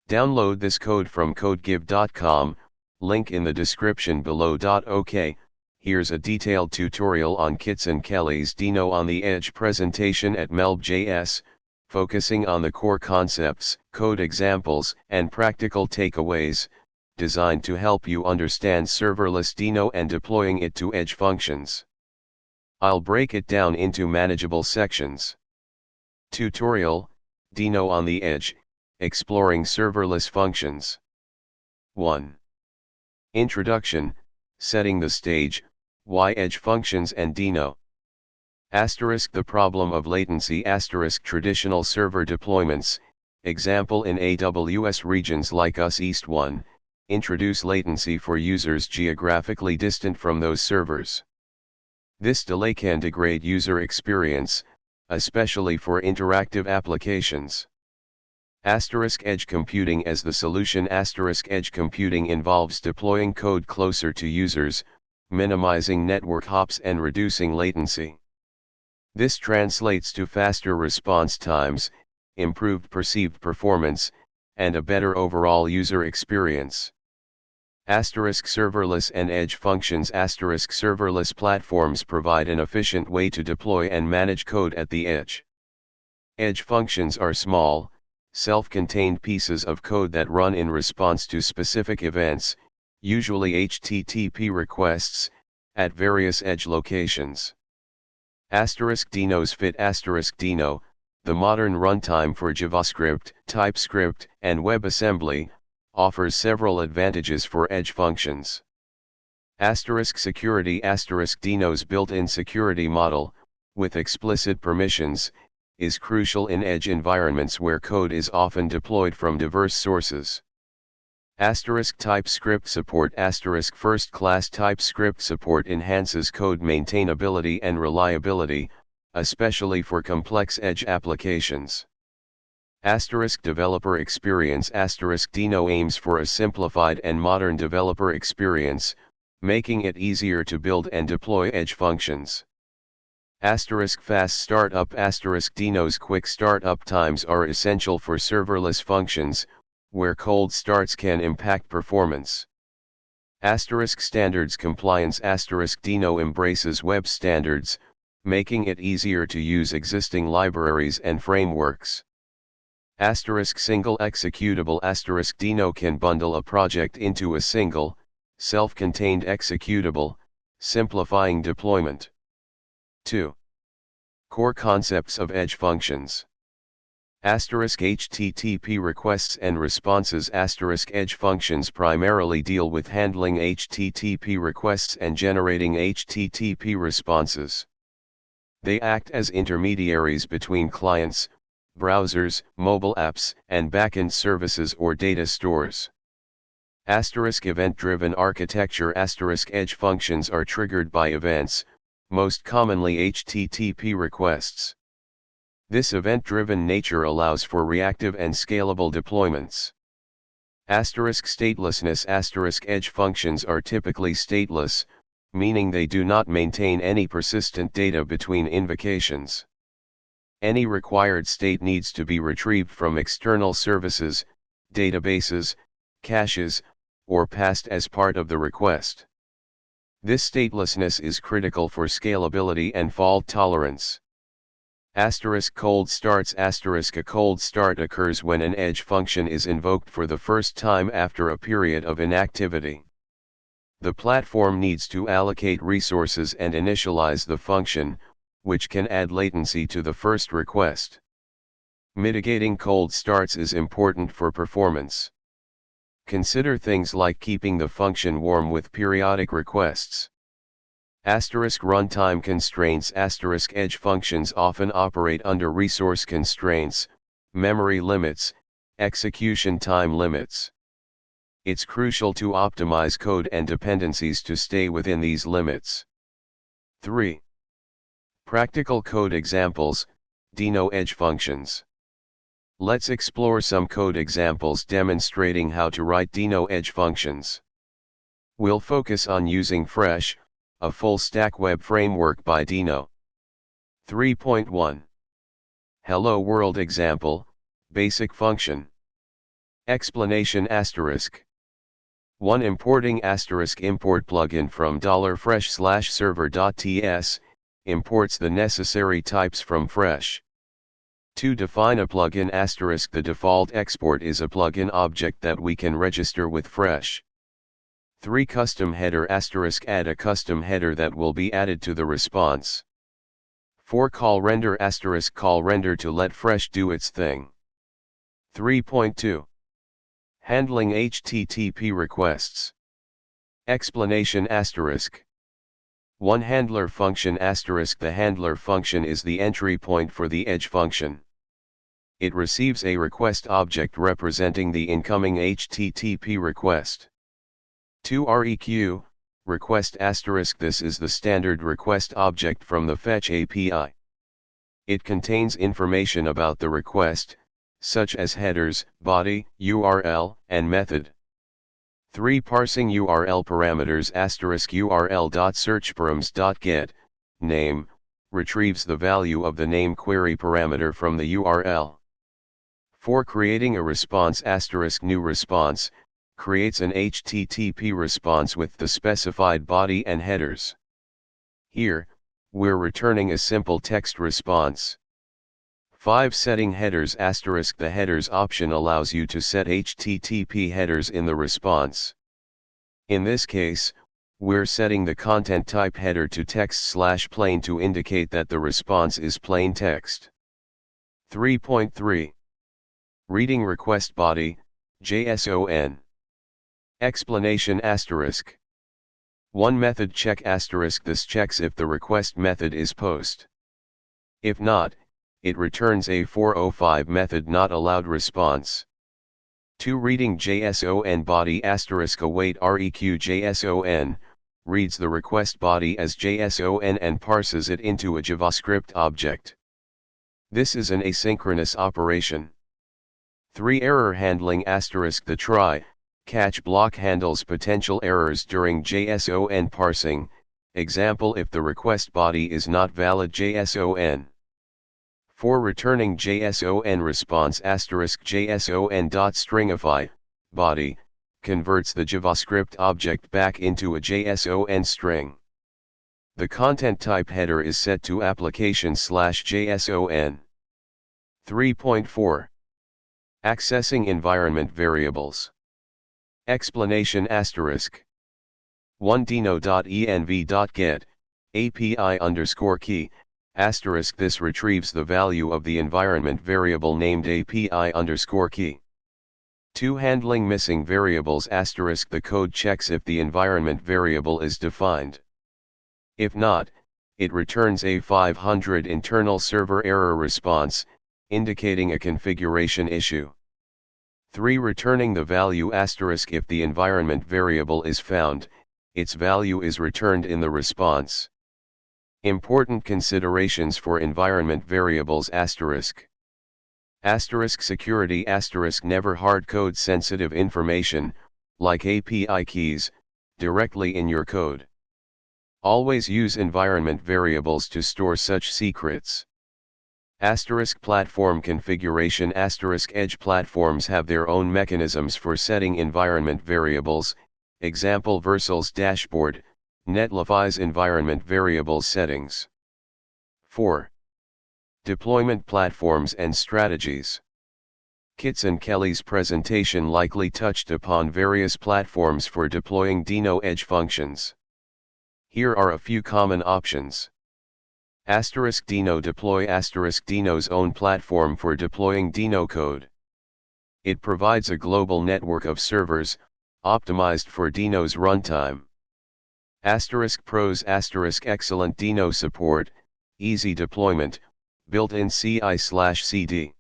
Download this code from codegive.com, link in the description below. OK, here's a detailed tutorial on Kitson Kelly's Deno on the Edge presentation at melbjs, focusing on the core concepts, code examples, and practical takeaways, designed to help you understand serverless Deno and deploying it to Edge functions. I'll break it down into manageable sections. Tutorial, Deno on the Edge, exploring serverless functions. 1. Introduction, setting the stage, why Edge functions and Deno. The problem of latency. Traditional server deployments, example in AWS regions like US East 1, introduce latency for users geographically distant from those servers. This delay can degrade user experience, especially for interactive applications. Edge computing as the solution. Edge computing involves deploying code closer to users, minimizing network hops and reducing latency. This translates to faster response times, improved perceived performance, and a better overall user experience. Serverless and Edge functions. Serverless platforms provide an efficient way to deploy and manage code at the edge. Edge functions are small, self-contained pieces of code that run in response to specific events, usually HTTP requests, at various edge locations. Deno's fit. Deno, the modern runtime for JavaScript, TypeScript, and WebAssembly, offers several advantages for edge functions. Security. Deno's built-in security model, with explicit permissions, is crucial in edge environments where code is often deployed from diverse sources. TypeScript support. First-class TypeScript support enhances code maintainability and reliability, especially for complex edge applications. Developer experience. Deno aims for a simplified and modern developer experience, making it easier to build and deploy edge functions. Fast startup. Deno's quick startup times are essential for serverless functions, where cold starts can impact performance. Standards compliance. Deno embraces web standards, making it easier to use existing libraries and frameworks. Single executable. Deno can bundle a project into a single, self-contained executable, simplifying deployment. 2. Core concepts of edge functions. HTTP requests and responses. Edge functions primarily deal with handling HTTP requests and generating HTTP responses. They act as intermediaries between clients, browsers, mobile apps, and backend services or data stores. Event-driven architecture. Edge functions are triggered by events, most commonly HTTP requests. This event-driven nature allows for reactive and scalable deployments. Statelessness. Edge functions are typically stateless, meaning they do not maintain any persistent data between invocations. Any required state needs to be retrieved from external services, databases, caches, or passed as part of the request. This statelessness is critical for scalability and fault tolerance. Cold starts. A cold start occurs when an edge function is invoked for the first time after a period of inactivity. The platform needs to allocate resources and initialize the function, which can add latency to the first request. Mitigating cold starts is important for performance. Consider things like keeping the function warm with periodic requests. Runtime constraints. Edge functions often operate under resource constraints, memory limits, execution time limits. It's crucial to optimize code and dependencies to stay within these limits. 3. Practical code examples, Deno edge functions. Let's explore some code examples demonstrating how to write Deno edge functions. We'll focus on using Fresh, a full-stack web framework by Deno. 3.1. Hello World example, basic function. Explanation asterisk. 1. Importing asterisk import plugin from $fresh/server.ts, imports the necessary types from Fresh. 2. Define a plugin asterisk. The default export is a plugin object that we can register with Fresh. 3. Custom header asterisk. Add a custom header that will be added to the response. 4. Call render asterisk. Call render to let Fresh do its thing. 3.2. Handling HTTP requests. Explanation asterisk. 1. Handler function asterisk. The handler function is the entry point for the edge function. It receives a request object representing the incoming HTTP request. 2. REQ, request asterisk. This is the standard request object from the Fetch API. It contains information about the request, such as headers, body, URL, and method. 3. Parsing URL parameters asterisk. URL.searchparams.get, name, retrieves the value of the name query parameter from the URL. 4. Creating a response asterisk. New response, creates an HTTP response with the specified body and headers. Here, we're returning a simple text response. 5. Setting headers asterisk. The headers option allows you to set HTTP headers in the response. In this case, we're setting the content type header to text/plain to indicate that the response is plain text. 3.3. Reading request body, JSON. Explanation asterisk. 1. Method check asterisk. This checks if the request method is post. If not, it returns a 405 method not allowed response. 2. Reading JSON body asterisk. Await REQ JSON, reads the request body as JSON and parses it into a JavaScript object. This is an asynchronous operation. 3. Error handling asterisk. The try, catch block handles potential errors during JSON parsing, example if the request body is not valid JSON. 4. Returning JSON response asterisk. JSON.stringify, body, converts the JavaScript object back into a JSON string. The content type header is set to application/JSON. 3.4. Accessing environment variables. Explanation asterisk. 1. Deno.env.get, API_key, asterisk. This retrieves the value of the environment variable named API_key. 2. Handling missing variables asterisk. The code checks if the environment variable is defined. If not, it returns a 500 internal server error response, indicating a configuration issue. 3. Returning the value asterisk. If the environment variable is found, its value is returned in the response. Important considerations for environment variables asterisk. Asterisk security asterisk. Never hardcode sensitive information, like API keys, directly in your code. Always use environment variables to store such secrets. Asterisk platform configuration asterisk. Edge platforms have their own mechanisms for setting environment variables, example Vercel's dashboard, Netlify's environment variables settings. 4. Deployment platforms and strategies. Kitson Kelly's presentation likely touched upon various platforms for deploying Deno edge functions. Here are a few common options. Deno deploy Deno's own platform for deploying Deno code. It provides a global network of servers, optimized for Deno's runtime. Pros excellent Deno support, easy deployment, built-in CI/CD.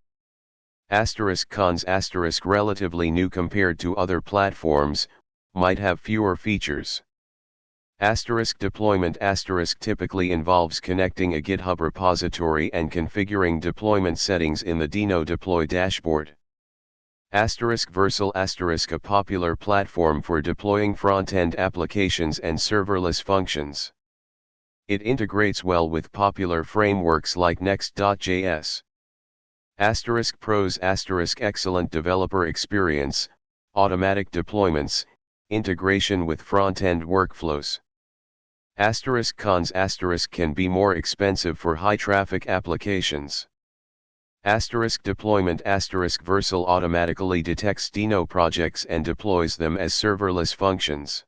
Cons relatively new compared to other platforms, might have fewer features. Deployment typically involves connecting a GitHub repository and configuring deployment settings in the Deno deploy dashboard. Vercel a popular platform for deploying front-end applications and serverless functions. It integrates well with popular frameworks like Next.js. Pros excellent developer experience, automatic deployments, integration with front-end workflows. Cons can be more expensive for high-traffic applications. Deployment Vercel automatically detects Deno projects and deploys them as serverless functions.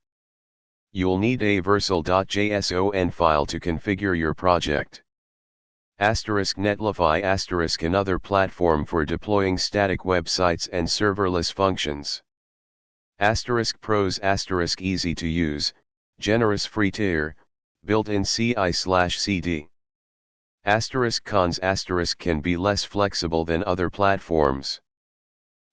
You'll need a vercel.json file to configure your project. Netlify another platform for deploying static websites and serverless functions. Pros easy to use, generous free tier, built-in CI/CD. Cons can be less flexible than other platforms.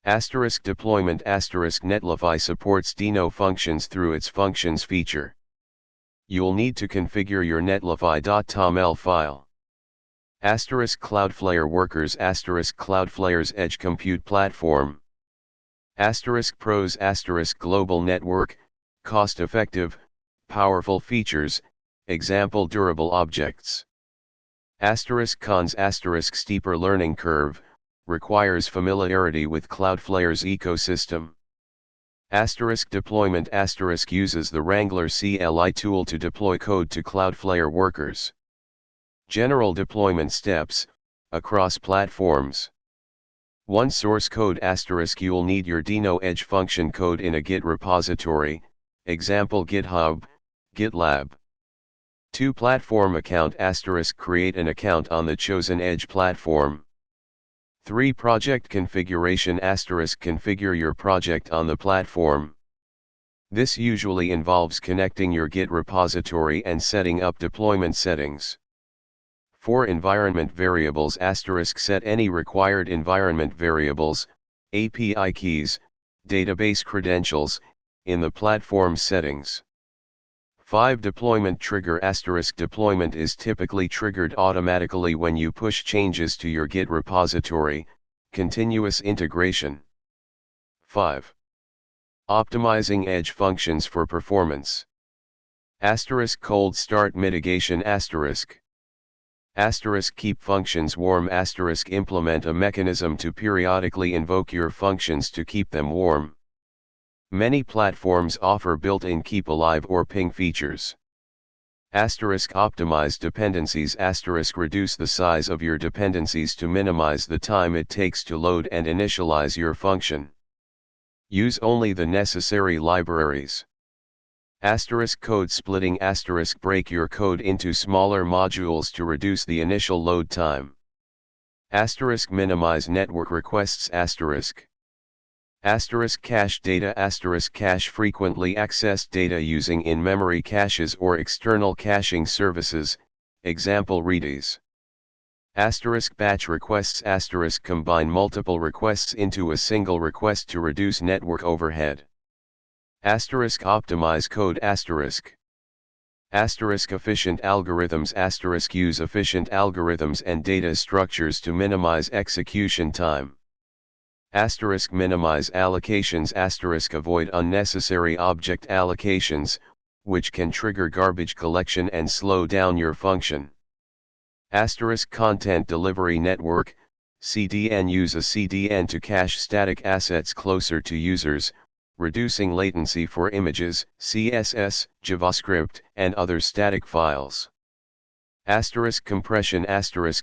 Deployment Netlify supports Deno functions through its functions feature. You'll need to configure your netlify.toml file. Cloudflare Workers Cloudflare's edge compute platform. Pros global network, cost-effective, powerful features, example durable objects. Cons steeper learning curve, requires familiarity with Cloudflare's ecosystem. Deployment uses the Wrangler CLI tool to deploy code to Cloudflare workers. General deployment steps, across platforms. 1. Source code You'll need your Deno edge function code in a Git repository, example GitHub, GitLab. 2. Platform account create an account on the chosen edge platform. 3. Project configuration configure your project on the platform. This usually involves connecting your Git repository and setting up deployment settings. 4. Environment variables set any required environment variables, API keys, database credentials, in the platform settings. 5. Deployment trigger deployment is typically triggered automatically when you push changes to your Git repository, continuous integration. 5. Optimizing edge functions for performance. Cold start mitigation keep functions warm implement a mechanism to periodically invoke your functions to keep them warm. Many platforms offer built-in keep alive or ping features. Optimize dependencies reduce the size of your dependencies to minimize the time it takes to load and initialize your function. Use only the necessary libraries. Code splitting break your code into smaller modules to reduce the initial load time. Minimize network requests cache data cache frequently accessed data using in-memory caches or external caching services, example Redis. Batch requests combine multiple requests into a single request to reduce network overhead. Optimize code efficient algorithms use efficient algorithms and data structures to minimize execution time. Minimize allocations avoid unnecessary object allocations, which can trigger garbage collection and slow down your function. Content delivery network, CDN use a CDN to cache static assets closer to users, reducing latency for images, CSS, JavaScript, and other static files. Compression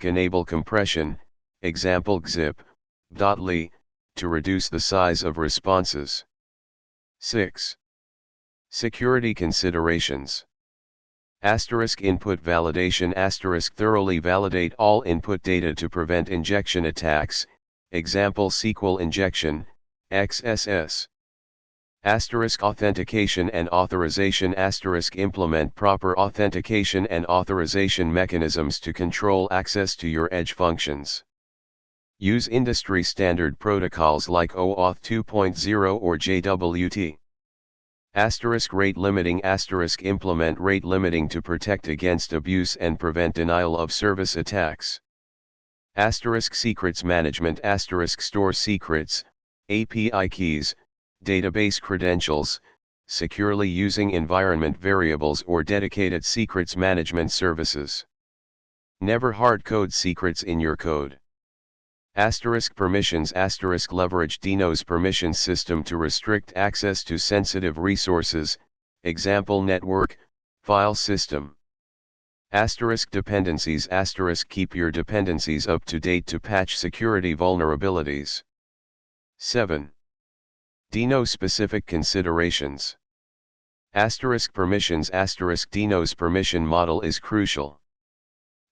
enable compression, example gzip.ly, to reduce the size of responses. 6. Security considerations. Input validation thoroughly validate all input data to prevent injection attacks, example SQL injection, XSS. Authentication and authorization implement proper authentication and authorization mechanisms to control access to your edge functions. Use industry standard protocols like OAuth 2.0 or JWT. Rate limiting implement rate limiting to protect against abuse and prevent denial of service attacks. Secrets management store secrets, API keys, database credentials, securely using environment variables or dedicated secrets management services. Never hard code secrets in your code. Permissions leverage Deno's permissions system to restrict access to sensitive resources, example network, file system. Dependencies keep your dependencies up to date to patch security vulnerabilities. 7. Deno specific considerations. Permissions Deno's permission model is crucial.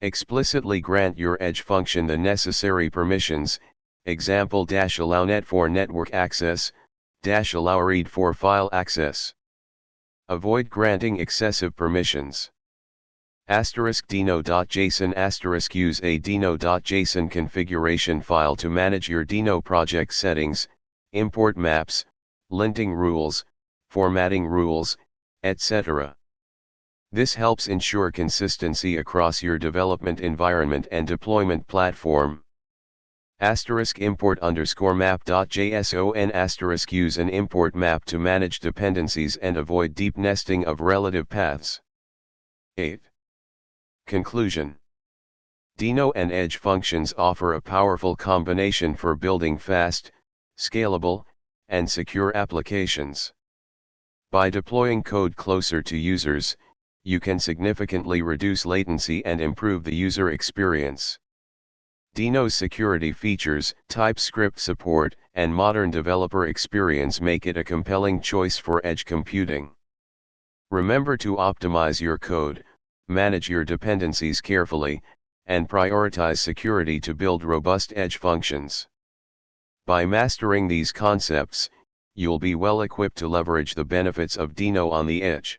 Explicitly grant your edge function the necessary permissions, example -allow net for network access, -allow read for file access. Avoid granting excessive permissions. Deno.json use a Deno.json configuration file to manage your Deno project settings, import maps, linting rules, formatting rules, etc. This helps ensure consistency across your development environment and deployment platform. Import_map.json use an import map to manage dependencies and avoid deep nesting of relative paths. 8. Conclusion. Deno and Edge functions offer a powerful combination for building fast, scalable, and secure applications. By deploying code closer to users, you can significantly reduce latency and improve the user experience. Deno's security features, TypeScript support, and modern developer experience make it a compelling choice for edge computing. Remember to optimize your code, manage your dependencies carefully, and prioritize security to build robust edge functions. By mastering these concepts, you'll be well equipped to leverage the benefits of Deno on the edge.